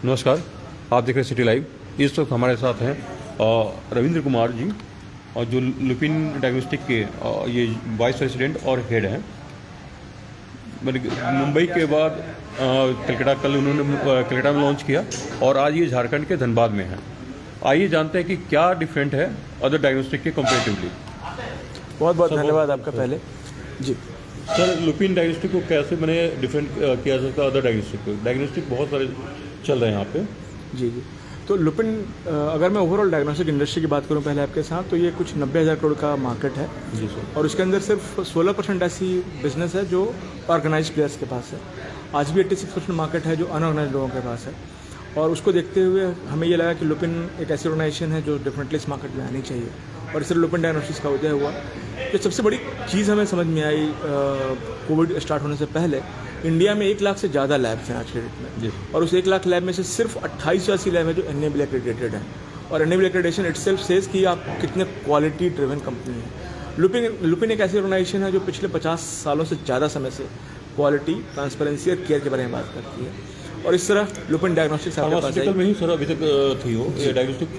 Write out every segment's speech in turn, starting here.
नमस्कार, आप देख रहे हैं सिटी लाइव। इस वक्त हमारे साथ हैं रविंद्र कुमार जी, और जो लुपिन डायग्नोस्टिक के ये वाइस प्रेसिडेंट और हेड हैं। मुंबई के बाद कलकत्ता, कल उन्होंने कलकत्ता में लॉन्च किया और आज ये झारखंड के धनबाद में है। आइए जानते हैं कि क्या डिफरेंट है अदर डायग्नोस्टिक के कंपेरेटिवली। बहुत बहुत धन्यवाद आपका पहले जी। सर, लुपिन डायग्नोस्टिक को कैसे मैंने डिफरेंट किया जा सकता है अदर डायग्नोस्टिक को? डायग्नोस्टिक बहुत सारे चल रहे हैं यहाँ पे। जी। तो लुपिन, अगर मैं ओवरऑल डायग्नोस्टिक इंडस्ट्री की बात करूँ पहले आपके साथ, तो ये कुछ 90,000 करोड़ का मार्केट है जी सर। और उसके अंदर सिर्फ 16% ऐसी बिजनेस है जो ऑर्गेनाइज प्लेयर्स के पास है। आज भी 86% मार्केट है जो अनऑर्गेनाइज लोगों के पास है। और उसको देखते हुए हमें ये लगा कि लुपिन एक ऐसी ऑर्गेनाइजेशन है जो डेफिनेटली इस मार्केट में आनी चाहिए, और इससे लुपिन डायग्नोस्टिक्स का उदय हुआ। जो सबसे बड़ी चीज़ हमें समझ में आई कोविड स्टार्ट होने से पहले, इंडिया में 1 लाख से ज़्यादा लैब्स हैं आज के डेट में, और उस 1 लाख लैब में से सिर्फ 28 ऐसी लैब है जो एनएबीएल एक्रेडिटेड हैं। और एनएबीएल एक्रेडिटेशन इटसेल्फ सेज कि आप कितने क्वालिटी ड्रिवन कंपनी है। लुपिन एक ऐसी ऑर्गेनाइजेशन है जो पिछले 50 सालों से ज़्यादा समय से क्वालिटी, ट्रांसपेरेंसी और केयर के बारे में बात करती है। और इस तरह लुपिन डायग्नोस्टिक्स आपके पास है। में ही सर अभी तक थी वो ये डायग्नोस्टिक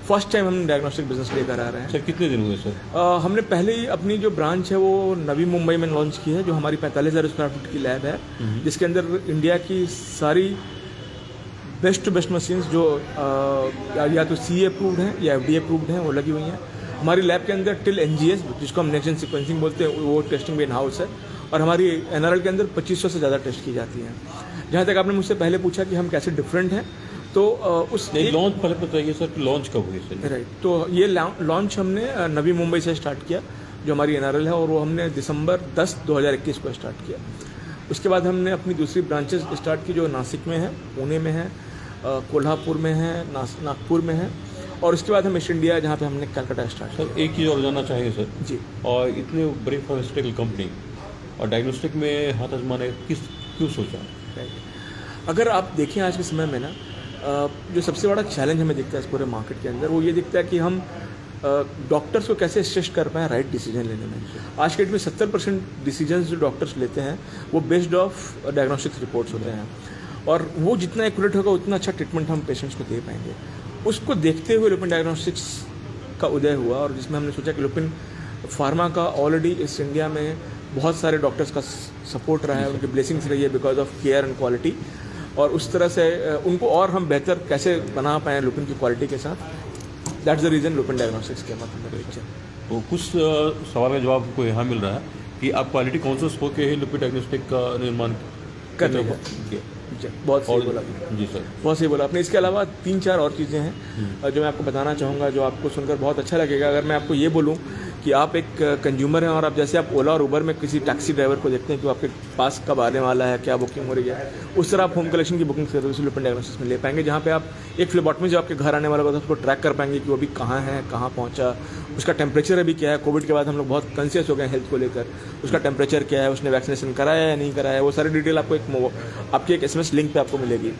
फर्स्ट टाइम हम डायग्नोस्टिक बिजनेस लेकर आ रहे हैं। सर, कितने दिन हुए सर? हमने पहले ही अपनी जो ब्रांच है वो नवी मुंबई में लॉन्च की है, जो हमारी 45,000 स्क्वायर फीट की लैब है, जिसके अंदर इंडिया की सारी बेस्ट टू बेस्ट मशीन्स जो या तो CE अप्रूव्ड हैं या FDA अप्रूव्ड हैं वो लगी हुई हैं। हमारी लैब के अंदर टिल NGS, जिसको हम नेक्स्ट जेन सीक्वेंसिंग बोलते हैं, वो टेस्टिंग भी इन हाउस है। और हमारी NRL के अंदर 2500 से ज़्यादा टेस्ट की जाती हैं। जहाँ तक आपने मुझसे पहले पूछा कि हम कैसे डिफरेंट हैं, तो उस लॉन्च पहले बताइए सर, लॉन्च कब हुई सर? राइट, तो ये लॉन्च हमने नवी मुंबई से स्टार्ट किया, जो हमारी NRL है, और वो हमने दिसंबर 10, 2021 को स्टार्ट किया। उसके बाद हमने अपनी दूसरी ब्रांचेस स्टार्ट की, जो नासिक में है, पुणे में है, कोल्हापुर में है, नागपुर में है, और उसके बाद हम ईस्ट इंडिया, जहाँ पे हमने कलकत्ता स्टार्ट किया। सर, एक चीज़ और जानना चाहिए सर जी, और इतने बड़ी फार्मास्यूटिकल कंपनी और डायग्नोस्टिक में हाथ आजमाने क्यों सोचा? राइट, अगर आप देखें आज के समय में ना, जो सबसे बड़ा चैलेंज हमें दिखता है इस पूरे मार्केट के अंदर, वो ये दिखता है कि हम डॉक्टर्स को कैसे असिस्ट कर पाएँ राइट डिसीजन लेने में। आज के डेट में 70% डिसीजंस जो डॉक्टर्स लेते हैं वो बेस्ड ऑफ डायग्नोस्टिक्स रिपोर्ट्स होते हैं, और वो जितना एक्यूरेट होगा उतना अच्छा ट्रीटमेंट हम पेशेंट्स को दे पाएंगे। उसको देखते हुए लुपिन डायग्नोस्टिक्स का उदय हुआ, और जिसमें हमने सोचा कि लुपिन फार्मा का ऑलरेडी इस इंडिया में बहुत सारे डॉक्टर्स का सपोर्ट रहा है, उनकी ब्लेसिंग्स रही है because of care and quality, और उस तरह से उनको और हम बेहतर कैसे बना पाएँ लुपिन की क्वालिटी के साथ। That's the reason Lupin diagnostics के मतलब। तो कुछ सवाल का जवाब आपको यहाँ मिल रहा है कि आप क्वालिटी कॉन्शियस होकर ही लुपिन डायग्नोस्टिक का निर्माण कर रहे हैं। बहुत सही बोला जी सर, बहुत सही बोला आपने। इसके अलावा 3-4 और चीज़ें हैं जो मैं आपको बताना चाहूँगा, जो आपको सुनकर बहुत अच्छा लगेगा। अगर मैं आपको ये बोलूँ कि आप एक कंज्यूमर हैं और आप जैसे आप ओला और उबर में किसी टैक्सी ड्राइवर को देखते हैं कि वो आपके पास कब आने वाला है, क्या बुकिंग हो रही है, उस तरह आप होम कलेक्शन की बुकिंग सर्विस लुपिन डायग्नोस्टिक्स में ले पाएंगे, जहाँ पे आप एक फ्लेबॉटमी जो आपके घर आने वाला होगा उसको ट्रैक कर पाएंगे कि वो अभी कहाँ है, कहाँ पहुँचा, उसका टेम्परेचर अभी क्या है। कोविड के बाद हम लोग बहुत कॉन्शियस हो गए हेल्थ को लेकर, उसका टेम्परेचर क्या है, उसने वैक्सीनेशन कराया या नहीं कराया, वो सारी डिटेल आपको आपकी एक SMS लिंक पर आपको मिलेगी।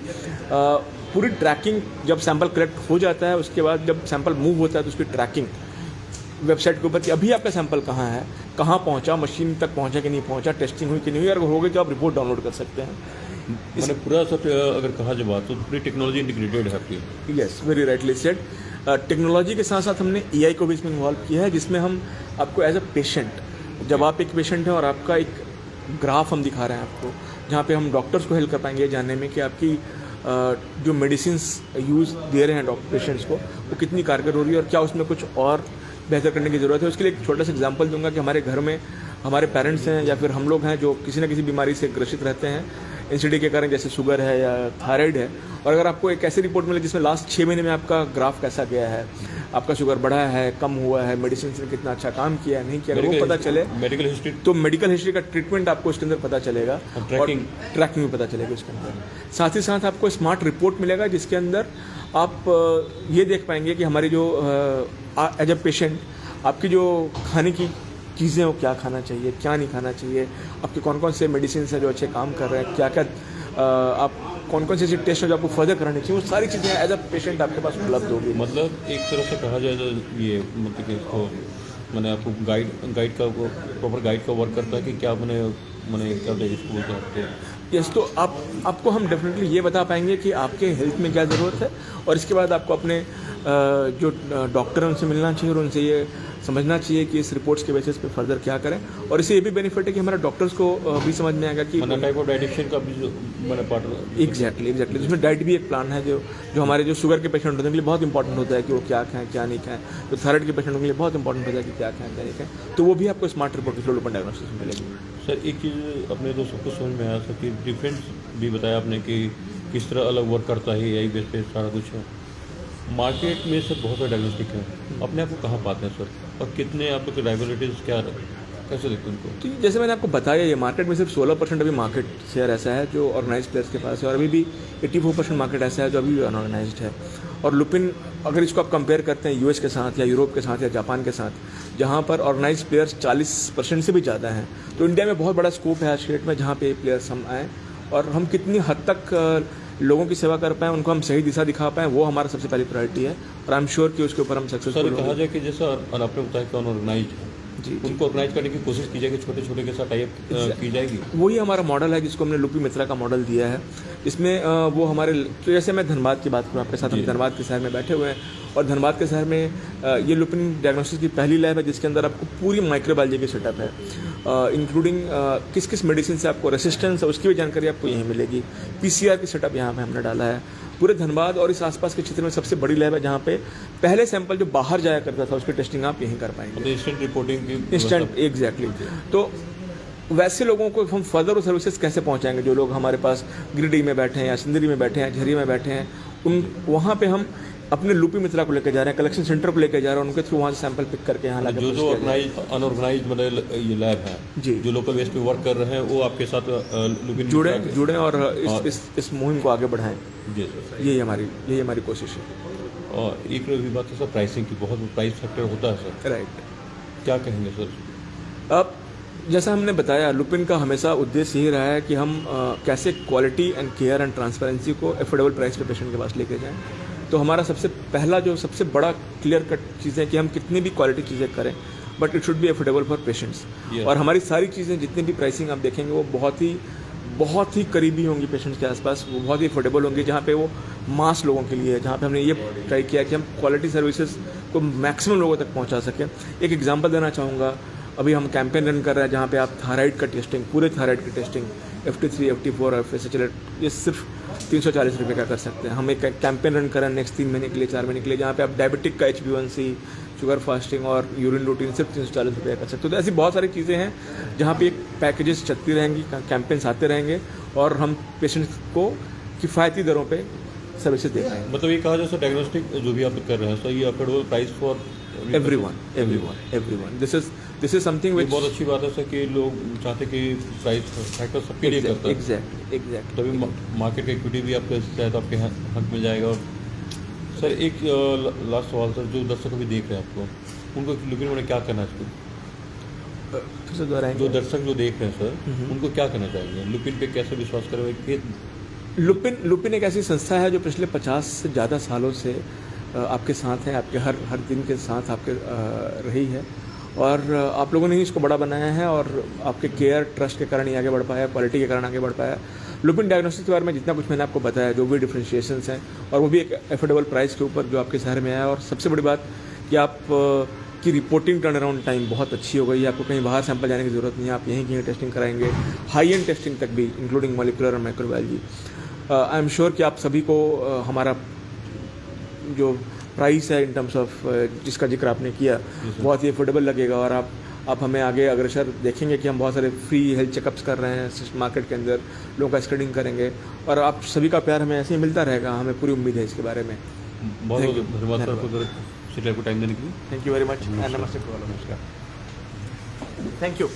पूरी ट्रैकिंग, जब सैंपल कलेक्ट हो जाता है उसके बाद जब सैंपल मूव होता है तो उसकी ट्रैकिंग वेबसाइट के ऊपर कि अभी आपका सैंपल कहाँ है, कहाँ पहुँचा, मशीन तक पहुँचा कि नहीं पहुँचा, टेस्टिंग हुई कि नहीं हुई, अगर हो गई तो आप रिपोर्ट डाउनलोड कर सकते हैं। मैंने पूरा सब अगर कहा जाए बात तो पूरी टेक्नोलॉजी इंटीग्रेटेड है आपकी। Yes, very rightly said. Technology के साथ साथ हमने AI को भी इसमें इन्वॉल्व किया है, जिसमें हम आपको एज अ पेशेंट, जब आप एक पेशेंट हैं और आपका एक ग्राफ हम दिखा रहे हैं आपको, जहाँ पे हम डॉक्टर्स को हेल्प कर पाएंगे जानने में कि आपकी जो मेडिसिन्स यूज़ दे रहे हैं डॉक्टर पेशेंट्स को, वो कितनी कारगर हो रही है और क्या उसमें कुछ और बेहतर करने की ज़रूरत है। उसके लिए एक छोटा सा एग्जांपल दूंगा कि हमारे घर में हमारे पेरेंट्स हैं या फिर हम लोग हैं जो किसी न किसी बीमारी से ग्रसित रहते हैं NCD के कारण, जैसे शुगर है या थायराइड है, और अगर आपको एक ऐसी रिपोर्ट मिले जिसमें लास्ट 6 महीने में आपका ग्राफ कैसा गया है, आपका शुगर बढ़ा है, कम हुआ है, मेडिसिन ने कितना अच्छा काम किया है, नहीं किया, अगर वो पता चले, मेडिकल हिस्ट्री, तो मेडिकल हिस्ट्री का ट्रीटमेंट आपको उसके अंदर पता चलेगा, और ट्रैकिंग भी पता चलेगी उसके अंदर। साथ ही साथ आपको स्मार्ट रिपोर्ट मिलेगा जिसके अंदर आप ये देख पाएंगे कि हमारी जो एज अ पेशेंट आपकी जो खाने की चीज़ें, वो क्या खाना चाहिए, क्या नहीं खाना चाहिए, आपके कौन कौन से मेडिसिन हैं जो अच्छे काम कर रहे हैं, क्या क्या आप कौन कौन से ऐसे टेस्ट हैं जो आपको फर्दर कराने चाहिए, वो सारी चीज़ें एज अ पेशेंट आपके पास उपलब्ध होगी। मतलब एक तरह से कहा जाए तो ये मतलब कि इसको मैंने आपको गाइड का प्रॉपर गाइड का वर्क करता है कि क्या मैंने क्या इसको बोलते हैं यस, तो आपको हम डेफिनेटली ये बता पाएंगे कि आपके हेल्थ में क्या ज़रूरत है, और इसके बाद आपको अपने जो डॉक्टर हैं उनसे मिलना चाहिए और उनसे ये समझना चाहिए कि इस रिपोर्ट्स के बेसिस पे फर्दर क्या करें। और इससे ये भी बेनिफिट है कि हमारे डॉक्टर्स को भी समझ में आएगा कि टाइप ऑफ डाइटेशन का भी जो पार्ट एग्जैक्टली इसमें डाइट भी एक प्लान है जो हमारे जो शुगर के पेशेंट होते हैं उनके लिए बहुत इंपॉर्टेंट होता है कि वो क्या खाएं क्या नहीं खाएं। तो थायराइड के पेशेंटों के लिए बहुत इंपॉर्टेंट होता है कि क्या खाएं क्या नहीं खाएं। तो वो भी आपको स्मार्ट रिपोर्ट के थ्रू लुपिन डायग्नोस्टिक्स में मिलेगी। सर एक चीज़ अपने दोस्तों को समझ में आया सर कि डिफरेंस भी बताया आपने कि किस तरह अलग वर्क करता है, यही बेस पे सारा कुछ है। मार्केट में सर बहुत सारे डायग्नोस्टिक हैं, अपने आप को कहाँ पाते हैं सर, और कितने आप लोग के डायबिलिटीज़ क्या कैसे देखते हैं उनको? तो जैसे मैंने आपको बताया, ये मार्केट में सिर्फ 16% अभी मार्केट शेयर ऐसा है जो ऑर्गेनाइज प्लेयर्स के पास है, और अभी भी 84% मार्केट ऐसा है जो अभी भी अनऑर्गेनाइज्ड है। और लुपिन अगर इसको आप कंपेयर करते हैं यूएस के साथ या यूरोप के साथ या जापान के साथ, जहाँ पर ऑर्गेनाइज प्लेयर्स 40% से भी ज़्यादा हैं, तो इंडिया में बहुत बड़ा स्कोप है आज के डेट में जहाँ पे प्लेयर्स हम आएँ और हम कितनी हद तक लोगों की सेवा कर पाएँ, उनको हम सही दिशा दिखा पाएँ, वो हमारा सबसे पहली प्रायोरिटी है। और आई एम श्योर कि उसके ऊपर हम सक्सेसफुल सर कहा जाए कि जैसा आपने बताया कि अनऑर्गेनाइज है जी, उनको ऑर्गेनाइज करने की कोशिश की जाएगी, छोटे छोटे के साथ टाइप की जाएगी। वही हमारा मॉडल है जिसको हमने लुपी मित्रा का मॉडल दिया है। इसमें वो हमारे, तो जैसे मैं धनबाद की बात करूँ आपके साथ, हम धनबाद के शहर में बैठे हुए हैं और धनबाद के शहर में ये लुपिन डायग्नोस्टिक्स की पहली लैब है जिसके अंदर आपको पूरी माइक्रोबायोलॉजी की सेटअप है, इंक्लूडिंग किस किस मेडिसिन से आपको रेसिस्टेंस है उसकी भी जानकारी आपको यहीं मिलेगी। पीसीआर की सेटअप यहाँ पे हमने डाला है। पूरे धनबाद और इस आसपास के क्षेत्र में सबसे बड़ी लैब है जहाँ पे पहले सैंपल जो बाहर जाया करता था उसकी टेस्टिंग आप यहीं कर पाएंगे, इंस्टेंट रिपोर्टिंग की इंस्टेंट। एग्जैक्टली। तो वैसे लोगों को हम फर्दर सर्विसेज कैसे पहुंचाएंगे जो लोग हमारे पास गिरिडीह में बैठे हैं या सिंदरी में बैठे हैं, झरिया में बैठे हैं, उन वहाँ पे हम अपने लुपी मित्रा को लेकर जा रहे हैं, कलेक्शन सेंटर को लेकर जा रहे हैं, उनके थ्रू वहाँ से सैंपल पिक करके यहाँ लाकर जो अनऑर्गेनाइज मतलब ये लैब है जी, जो लोकल बेस पे वर्क कर रहे हैं वो आपके साथ लुपिन जुड़े और इस मुहिम को आगे बढ़ाएं। जी यही हमारी कोशिश है। और एक भी बात है सर, प्राइसिंग की बहुत प्राइस फैक्टर होता है सर, राइट। क्या कहेंगे सर? अब जैसा हमने बताया, लुपिन का हमेशा उद्देश्य यही रहा है कि हम कैसे quality and care and transparency को एफोर्डेबल प्राइस पे पेशेंट के पास लेके जाएं। तो हमारा सबसे बड़ा क्लियर कट चीज़ है कि हम कितनी भी क्वालिटी चीज़ें करें but it should be affordable for patients. और हमारी सारी चीज़ें जितनी भी प्राइसिंग आप देखेंगे वो बहुत ही करीबी होंगी पेशेंट्स के आसपास, वो बहुत ही अफोर्डेबल होंगी, जहाँ पे वो मास लोगों के लिए है, जहाँ पे हमने ये ट्राई किया कि हम क्वालिटी सर्विसेज को मैक्सिमम लोगों तक पहुँचा सकें। एक एग्जांपल देना चाहूँगा, अभी हम कैंपेन रन कर रहे हैं जहाँ पे आप थायराइड का टेस्टिंग, पूरे थायराइड की टेस्टिंग FT3, FT4 और FSH ये सिर्फ 340 रुपये का कर सकते हैं। हम एक कैंपेन रन कर रहे हैं नेक्स्ट 3 महीने के लिए, 4 महीने के लिए, जहाँ पे आप डायबिटिक का HbA1c, शुगर फास्टिंग और यूरिन रूटीन सिर्फ 340 रुपये कर सकते हो। तो ऐसी बहुत सारी चीज़ें हैं जहाँ पे एक पैकेजेस चलती रहेंगी, कैंपेन्स आते रहेंगे और हम पेशेंट्स को किफ़ायती दरों पे सर्विसेज दे पाएंगे। मतलब ये कहा जाए सर, डायग्नोस्टिक जो भी आप कर रहे हैं सर, ये affordable price for everyone. This is something which बहुत अच्छी बात है सर कि लोग चाहते कि प्राइस फैक्टर सबके लिए करता है। एग्जैक्टली तभी मार्केट का इक्विटी भी आपको चाहे तो आपके हक मिल जाएगा। और सर एक लास्ट सवाल सर, जो दर्शक भी देख रहे हैं आपको, उनको लुपिन में क्या करना चाहिए? जो दर्शक जो देख रहे हैं सर, उनको क्या करना चाहिए? लुपिन पे कैसे विश्वास करें? लुपिन एक ऐसी संस्था है जो पिछले 50 से ज़्यादा सालों से आपके साथ है, आपके हर दिन के साथ आपके रही है, और आप लोगों ने ही इसको बड़ा बनाया है और आपके केयर ट्रस्ट के कारण ही आगे बढ़ पाया, क्वालिटी के कारण आगे बढ़ पाया। लुपिन डायग्नोस्टिक्स के बारे में जितना कुछ मैंने आपको बताया, जो भी डिफ्रेंशिएशंस हैं, और वो भी एक एफोर्डेबल प्राइस के ऊपर जो आपके शहर में आया। और सबसे बड़ी बात कि आप की रिपोर्टिंग टर्न अराउंड टाइम बहुत अच्छी हो गई है, आपको कहीं बाहर सैंपल जाने की ज़रूरत नहीं है, आप यहीं टेस्टिंग कराएंगे, हाई एंड टेस्टिंग तक भी, इंक्लूडिंग मॉलिक्यूलर और माइक्रोबायोलॉजी। आई एम श्योर कि आप सभी को हमारा जो प्राइस है इन टर्म्स ऑफ जिसका जिक्र आपने किया बहुत ही अफोर्डेबल लगेगा, और आप हमें आगे अग्रसर देखेंगे कि हम बहुत सारे फ्री हेल्थ चेकअप्स कर रहे हैं मार्केट के अंदर, लोगों का स्क्रीनिंग करेंगे, और आप सभी का प्यार हमें ऐसे ही मिलता रहेगा, हमें पूरी उम्मीद है इसके बारे में। बहुत धन्यवाद सर को टाइम देने के लिए। Thank you very much. नमस्ते। नमस्कार। Thank you.